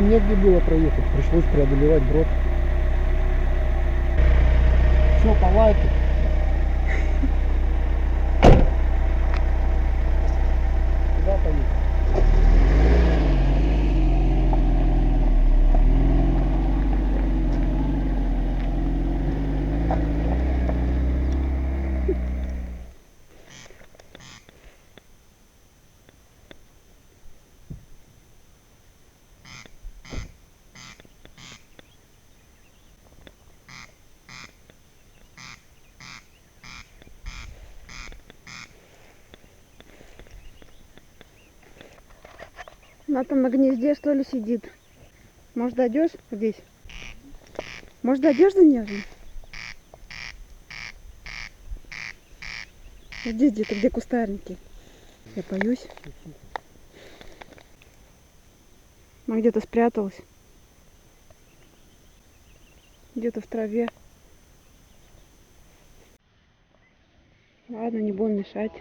нам негде было проехать, пришлось преодолевать брод. Все, по лайку. Куда поехать? Она там на гнезде, что ли, сидит. Может, дойдешь здесь? Может, дойдешь до нее? Здесь где-то, где кустарники. Я боюсь. Она где-то спряталась. Где-то в траве. Ладно, не будем мешать.